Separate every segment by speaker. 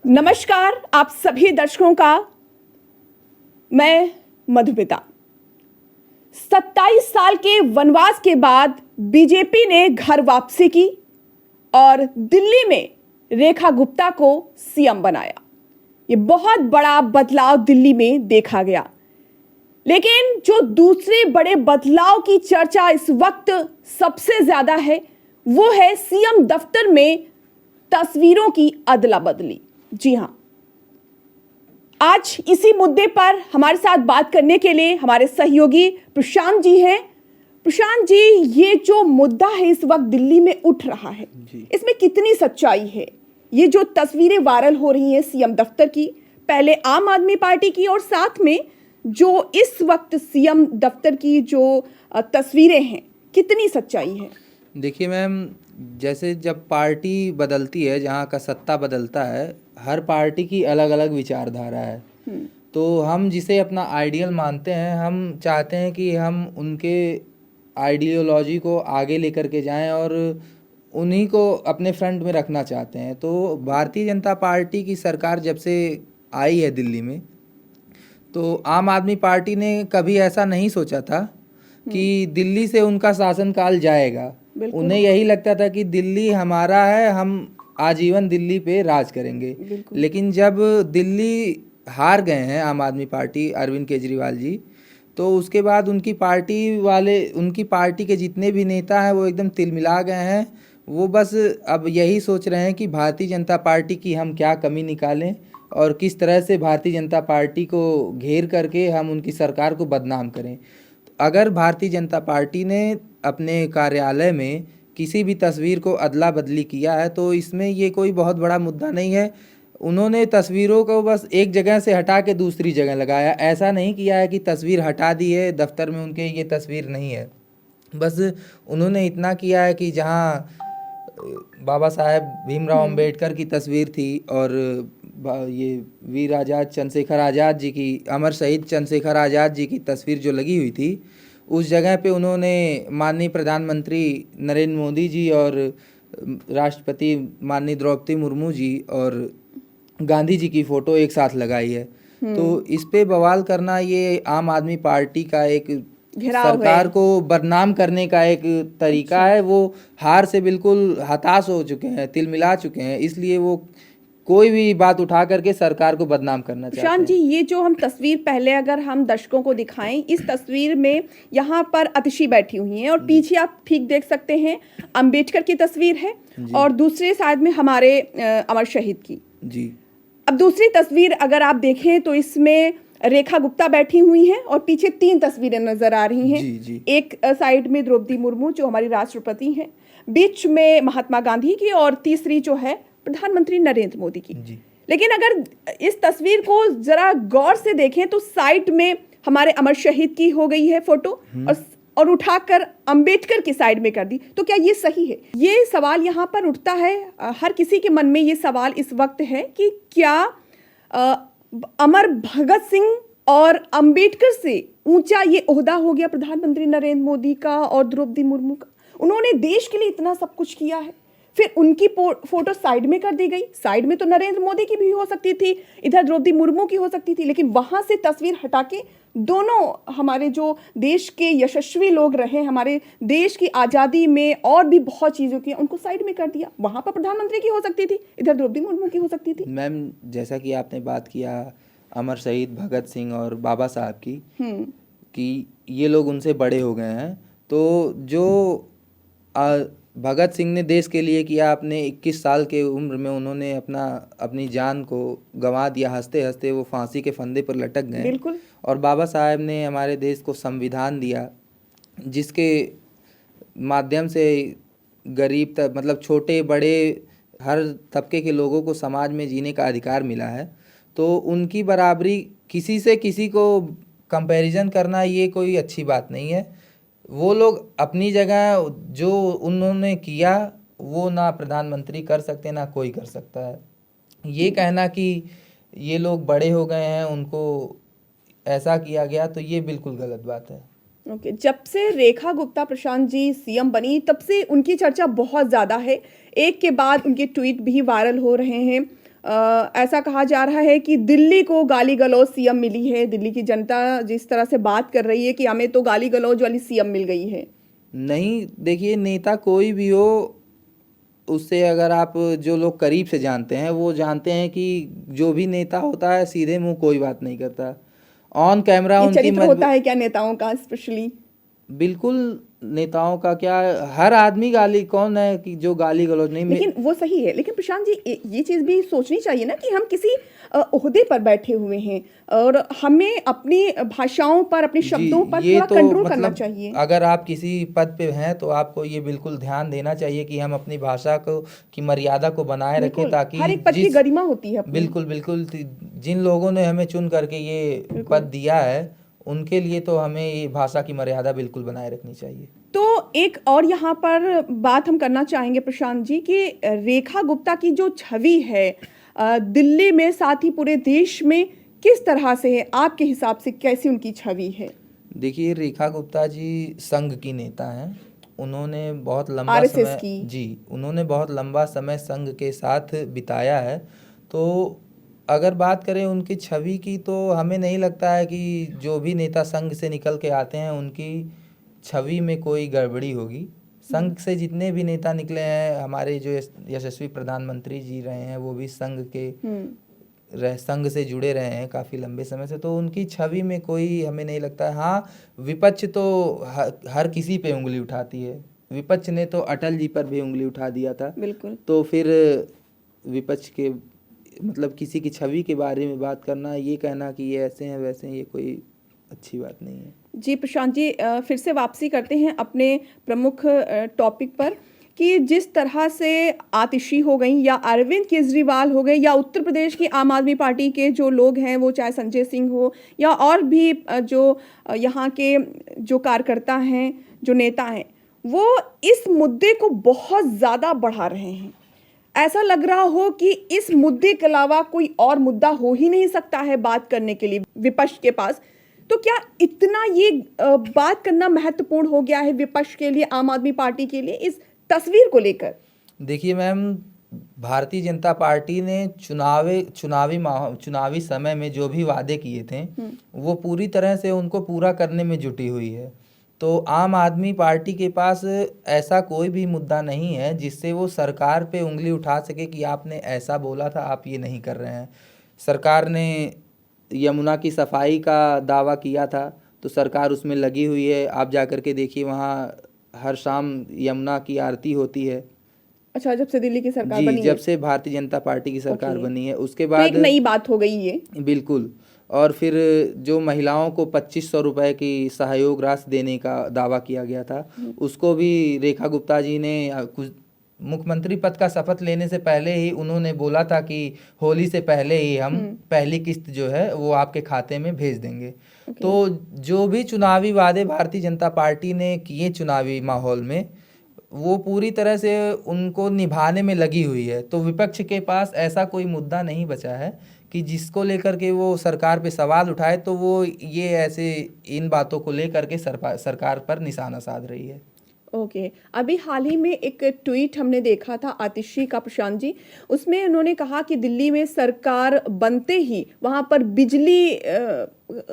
Speaker 1: नमस्कार आप सभी दर्शकों का। मैं मधुमिता। 27 साल के वनवास के बाद बीजेपी ने घर वापसी की और दिल्ली में रेखा गुप्ता को सीएम बनाया। ये बहुत बड़ा बदलाव दिल्ली में देखा गया। लेकिन जो दूसरे बड़े बदलाव की चर्चा इस वक्त सबसे ज्यादा है वो है सीएम दफ्तर में तस्वीरों की अदला बदली। जी हां, आज इसी मुद्दे पर हमारे साथ बात करने के लिए हमारे सहयोगी प्रशांत जी हैं। प्रशांत जी, ये जो मुद्दा है इस वक्त दिल्ली में उठ रहा है, इसमें कितनी सच्चाई है? ये जो तस्वीरें वायरल हो रही हैं सीएम दफ्तर की, पहले आम आदमी पार्टी की और साथ में जो इस वक्त सीएम दफ्तर की जो तस्वीरें हैं, कितनी सच्चाई है?
Speaker 2: देखिए मैम, जैसे जब पार्टी बदलती है, जहाँ का सत्ता बदलता है, हर पार्टी की अलग अलग विचारधारा है। तो हम जिसे अपना आइडियल मानते हैं, हम चाहते हैं कि हम उनके आइडियोलॉजी को आगे लेकर के जाएं और उन्हीं को अपने फ्रंट में रखना चाहते हैं। तो भारतीय जनता पार्टी की सरकार जब से आई है दिल्ली में, तो आम आदमी पार्टी ने कभी ऐसा नहीं सोचा था कि दिल्ली से उनका शासनकाल जाएगा। उन्हें यही लगता था कि दिल्ली हमारा है, हम आजीवन दिल्ली पे राज करेंगे। लेकिन जब दिल्ली हार गए हैं आम आदमी पार्टी, अरविंद केजरीवाल जी, तो उसके बाद उनकी पार्टी के जितने भी नेता हैं वो एकदम तिलमिला गए हैं। वो बस अब यही सोच रहे हैं कि भारतीय जनता पार्टी की हम क्या कमी निकालें और किस तरह से भारतीय जनता पार्टी को घेर करके हम उनकी सरकार को बदनाम करें। अगर भारतीय जनता पार्टी ने अपने कार्यालय में किसी भी तस्वीर को अदला बदली किया है तो इसमें ये कोई बहुत बड़ा मुद्दा नहीं है। उन्होंने तस्वीरों को बस एक जगह से हटा के दूसरी जगह लगाया। ऐसा नहीं किया है कि तस्वीर हटा दी है, दफ्तर में उनके ये तस्वीर नहीं है। बस उन्होंने इतना किया है कि जहाँ बाबा साहेब भीमराव अंबेडकर की तस्वीर थी और ये वीर आज़ाद चंद्रशेखर आज़ाद जी की, अमर शहीद चंद्रशेखर आज़ाद जी की तस्वीर जो लगी हुई थी, उस जगह पे उन्होंने माननीय प्रधानमंत्री नरेंद्र मोदी जी और राष्ट्रपति माननीय द्रौपदी मुर्मू जी और गांधी जी की फ़ोटो एक साथ लगाई है। तो इस पे बवाल करना ये आम आदमी पार्टी का एक सरकार को बदनाम करने का एक तरीका है। वो हार से बिल्कुल हताश हो चुके हैं, तिलमिला चुके हैं, इसलिए वो कोई भी बात उठा करके सरकार को बदनाम करना चाहते हैं।
Speaker 1: प्रशांत जी, ये जो हम तस्वीर पहले अगर हम दर्शकों को दिखाएं, इस तस्वीर में यहाँ पर अतिशी बैठी हुई हैं और पीछे आप ठीक देख सकते हैं अंबेडकर की तस्वीर है और दूसरे साइड में हमारे अमर शहीद की
Speaker 2: जी।
Speaker 1: अब दूसरी तस्वीर अगर आप देखें तो इसमें रेखा गुप्ता बैठी हुई हैं और पीछे 3 तस्वीरें नजर आ रही हैं।
Speaker 2: जी।
Speaker 1: एक साइड में द्रौपदी मुर्मू जो हमारी राष्ट्रपति हैं, बीच में महात्मा गांधी की और तीसरी जो है प्रधानमंत्री नरेंद्र मोदी की। लेकिन अगर इस तस्वीर को जरा गौर से देखें तो साइड में हमारे अमर शहीद की हो गई है फोटो और उठाकर अंबेडकर की साइड में कर दी। तो क्या ये सही है? ये सवाल यहाँ पर उठता है, हर किसी के मन में ये सवाल इस वक्त है कि क्या अमर भगत सिंह और अंबेडकर से ऊंचा ये ओहदा हो गया प्रधानमंत्री नरेंद्र मोदी का और द्रौपदी मुर्मू का? उन्होंने देश के लिए इतना सब कुछ किया है, फिर उनकी फोटो साइड में कर दी गई। साइड में तो नरेंद्र मोदी की भी हो सकती थी, इधर द्रौपदी मुर्मू की हो सकती थी, लेकिन वहां से तस्वीर हटा के दोनों हमारे जो देश के यशस्वी लोग रहे, हमारे देश की आज़ादी में और भी बहुत चीज़ों की, उनको साइड में कर दिया। वहां पर प्रधानमंत्री की हो सकती थी, इधर द्रौपदी मुर्मू की हो सकती थी।
Speaker 2: मैम, जैसा कि आपने बात किया अमर शहीद भगत सिंह और बाबा साहब की, कि ये लोग उनसे बड़े हो गए हैं, तो जो भगत सिंह ने देश के लिए किया, अपने 21 साल के उम्र में उन्होंने अपनी जान को गंवा दिया। हंसते हंसते वो फांसी के फंदे पर लटक गए।
Speaker 1: बिल्कुल।
Speaker 2: और बाबा साहब ने हमारे देश को संविधान दिया, जिसके माध्यम से गरीब तक, मतलब छोटे बड़े हर तबके के लोगों को समाज में जीने का अधिकार मिला है। तो उनकी बराबरी, किसी से किसी को कंपैरिजन करना ये कोई अच्छी बात नहीं है। वो लोग अपनी जगह जो उन्होंने किया वो ना प्रधानमंत्री कर सकते, ना कोई कर सकता है। ये कहना कि ये लोग बड़े हो गए हैं, उनको ऐसा किया गया, तो ये बिल्कुल गलत बात है।
Speaker 1: ओके, जब से रेखा गुप्ता प्रशांत जी सीएम बनी तब से उनकी चर्चा बहुत ज़्यादा है। एक के बाद उनके ट्वीट भी वायरल हो रहे हैं। ऐसा कहा जा रहा है कि दिल्ली को गाली गलौज सीएम मिली है। दिल्ली की जनता जिस तरह से बात कर रही है कि हमें तो गाली गलौज वाली सीएम मिल गई है।
Speaker 2: नहीं, देखिए नेता कोई भी हो, उससे अगर आप जो लोग करीब से जानते हैं वो जानते हैं कि जो भी नेता होता है सीधे मुंह कोई बात नहीं करता। ऑन कैमरा
Speaker 1: ये
Speaker 2: उनकी
Speaker 1: चरित्र होता है क्या नेताओं का स्पेशली?
Speaker 2: बिल्कुल, नेताओं का क्या, हर आदमी गाली, कौन है कि जो गाली गलौज नहीं।
Speaker 1: लेकिन वो सही है, लेकिन प्रशांत जी ये चीज़ भी सोचनी चाहिए ना कि हम किसी ओहदे पर बैठे हुए हैं और हमें अपनी भाषाओं पर, अपने शब्दों पर
Speaker 2: ये
Speaker 1: थोड़ा
Speaker 2: तो
Speaker 1: कंट्रोल करना
Speaker 2: मतलब
Speaker 1: चाहिए।
Speaker 2: अगर आप किसी पद पे हैं तो आपको ये बिल्कुल ध्यान देना चाहिए कि हम अपनी भाषा को की मर्यादा को बनाए रखें,
Speaker 1: बिल्कुल,
Speaker 2: ताकि
Speaker 1: हर एक पद की गरिमा होती है अपनी।
Speaker 2: बिल्कुल बिल्कुल जिन लोगों ने हमें चुन करके ये पद दिया है उनके लिए तो हमें ये भाषा की मर्यादा बिल्कुल बनाए रखनी चाहिए।
Speaker 1: तो एक और यहाँ पर बात हम करना चाहेंगे प्रशांत जी कि रेखा गुप्ता की जो छवि है दिल्ली में, साथ ही पूरे देश में किस तरह से है, आपके हिसाब से कैसी उनकी छवि है?
Speaker 2: देखिए, रेखा गुप्ता जी संघ की नेता हैं। उन्होंने बहुत लंबा
Speaker 1: आरएसएस
Speaker 2: समय
Speaker 1: की।
Speaker 2: जी उन्होंने बहुत लंबा समय संघ के साथ बिताया है। तो अगर बात करें उनकी छवि की तो हमें नहीं लगता है कि जो भी नेता संघ से निकल के आते हैं उनकी छवि में कोई गड़बड़ी होगी। संघ से जितने भी नेता निकले हैं, हमारे जो यशस्वी प्रधानमंत्री जी रहे हैं वो भी संघ से जुड़े रहे हैं काफ़ी लंबे समय से, तो उनकी छवि में कोई हमें नहीं लगता है। हाँ, विपक्ष तो हर किसी पे उंगली उठाती है। विपक्ष ने तो अटल जी पर भी उंगली उठा दिया था।
Speaker 1: बिल्कुल।
Speaker 2: तो फिर विपक्ष के मतलब किसी की छवि के बारे में बात करना, ये कहना कि ये ऐसे हैं वैसे हैं, ये कोई अच्छी बात नहीं है।
Speaker 1: जी प्रशांत जी, फिर से वापसी करते हैं अपने प्रमुख टॉपिक पर कि जिस तरह से आतिशी हो गई या अरविंद केजरीवाल हो गए या उत्तर प्रदेश की आम आदमी पार्टी के जो लोग हैं, वो चाहे संजय सिंह हो या और भी जो यहाँ के जो कार्यकर्ता हैं, जो नेता हैं, वो इस मुद्दे को बहुत ज़्यादा बढ़ा रहे हैं। ऐसा लग रहा हो कि इस मुद्दे के अलावा कोई और मुद्दा हो ही नहीं सकता है बात करने के लिए विपक्ष के पास। तो क्या इतना ये बात करना महत्वपूर्ण हो गया है विपक्ष के लिए, आम आदमी पार्टी के लिए, इस तस्वीर को लेकर?
Speaker 2: देखिए मैम, भारतीय जनता पार्टी ने चुनावी समय में जो भी वादे किए थे वो पूरी तरह से उनको पूरा करने में जुटी हुई है। तो आम आदमी पार्टी के पास ऐसा कोई भी मुद्दा नहीं है जिससे वो सरकार पे उंगली उठा सके कि आपने ऐसा बोला था, आप ये नहीं कर रहे हैं। सरकार ने यमुना की सफाई का दावा किया था तो सरकार उसमें लगी हुई है। आप जा कर के देखिए, वहाँ हर शाम यमुना की आरती होती है।
Speaker 1: अच्छा, जब से दिल्ली की सरकार
Speaker 2: जी,
Speaker 1: बनी
Speaker 2: जब
Speaker 1: है?
Speaker 2: से भारतीय जनता पार्टी की सरकार बनी है उसके
Speaker 1: तो
Speaker 2: बाद
Speaker 1: एक नई बात हो गई ये।
Speaker 2: बिल्कुल। और फिर जो महिलाओं को 2500 रुपए की सहयोग राशि देने का दावा किया गया था, उसको भी रेखा गुप्ता जी ने कुछ मुख्यमंत्री पद का शपथ लेने से पहले ही उन्होंने बोला था कि होली से पहले ही हम पहली किस्त जो है वो आपके खाते में भेज देंगे। तो जो भी चुनावी वादे भारतीय जनता पार्टी ने किए चुनावी माहौल में, वो पूरी तरह से उनको निभाने में लगी हुई है। तो विपक्ष के पास ऐसा कोई मुद्दा नहीं बचा है कि जिसको लेकर के वो सरकार पे सवाल उठाए, तो वो ये ऐसे इन बातों को लेकर के सरकार पर निशाना साध रही है।
Speaker 1: ओके। अभी हाल ही में एक ट्वीट हमने देखा था आतिशी का प्रशांत जी, उसमें उन्होंने कहा कि दिल्ली में सरकार बनते ही वहाँ पर बिजली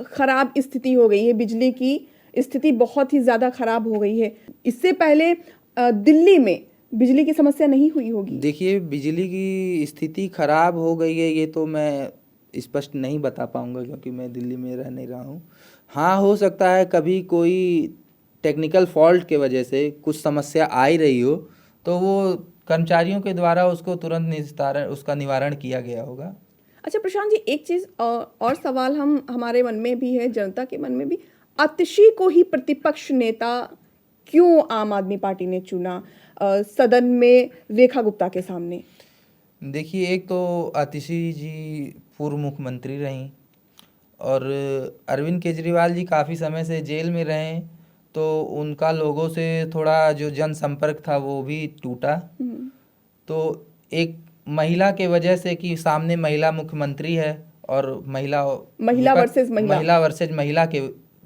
Speaker 1: खराब स्थिति हो गई है, बिजली की स्थिति बहुत ही ज़्यादा खराब हो गई है। इससे पहले दिल्ली में बिजली की समस्या नहीं हुई होगी? देखिए,
Speaker 2: बिजली की स्थिति खराब हो गई है ये तो मैं स्पष्ट नहीं बता पाऊंगा क्योंकि मैं दिल्ली में रह नहीं रहा हूँ। हाँ, हो सकता है कभी कोई टेक्निकल फॉल्ट के वजह से कुछ समस्या आ ही रही हो तो वो कर्मचारियों के द्वारा उसको तुरंत उसका निवारण किया गया होगा।
Speaker 1: अच्छा प्रशांत जी, एक चीज़ और सवाल हमारे मन में भी है, जनता के मन में भी, आतिशी को ही प्रतिपक्ष नेता क्यों आम आदमी पार्टी ने चुना सदन में रेखा गुप्ता के सामने?
Speaker 2: देखिए, एक तो आतिशी जी पूर्व मुख्यमंत्री रहीं और अरविंद केजरीवाल जी काफ़ी समय से जेल में रहे, तो उनका लोगों से थोड़ा जो जनसंपर्क था वो भी टूटा। तो एक महिला के वजह से कि सामने महिला मुख्यमंत्री है और महिला वर्सेस महिला के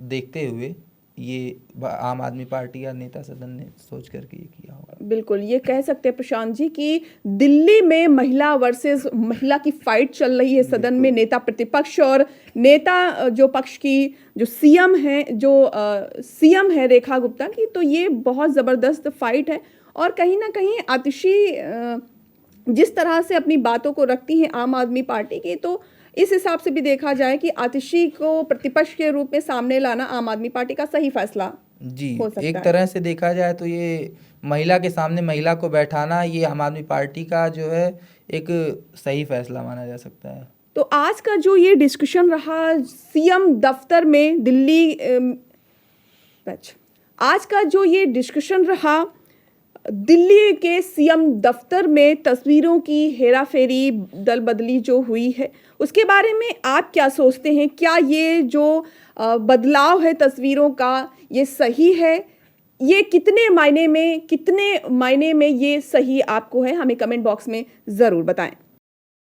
Speaker 2: देखते हुए ये आम आदमी पार्टी या नेता सदन ने सोच करके ये किया होगा।
Speaker 1: बिल्कुल, ये कह सकते हैं प्रशांत जी कि दिल्ली में महिला वर्सेस महिला की फाइट चल रही है सदन में, नेता प्रतिपक्ष और नेता जो पक्ष की जो सीएम है रेखा गुप्ता की, तो ये बहुत ज़बरदस्त फाइट है। और कहीं ना कहीं आतिशी जिस तरह से अपनी बातों को रखती हैं आम आदमी पार्टी की, तो इस हिसाब से भी देखा जाए कि आतिशी को प्रतिपक्ष के रूप में सामने लाना आम आदमी पार्टी का सही फैसला
Speaker 2: जी
Speaker 1: हो सकता
Speaker 2: एक
Speaker 1: है।
Speaker 2: तरह से देखा जाए तो ये महिला के सामने महिला को बैठाना ये आम आदमी पार्टी का जो है एक सही फैसला माना जा सकता है।
Speaker 1: तो आज का जो ये डिस्कशन रहा सीएम दफ्तर में आज का जो ये डिस्कशन रहा दिल्ली के सीएम दफ्तर में तस्वीरों की हेराफेरी दल बदली जो हुई है, उसके बारे में आप क्या सोचते हैं? क्या ये जो बदलाव है तस्वीरों का ये सही है? ये कितने मायने में ये सही आपको है? हमें कमेंट बॉक्स में ज़रूर बताएं।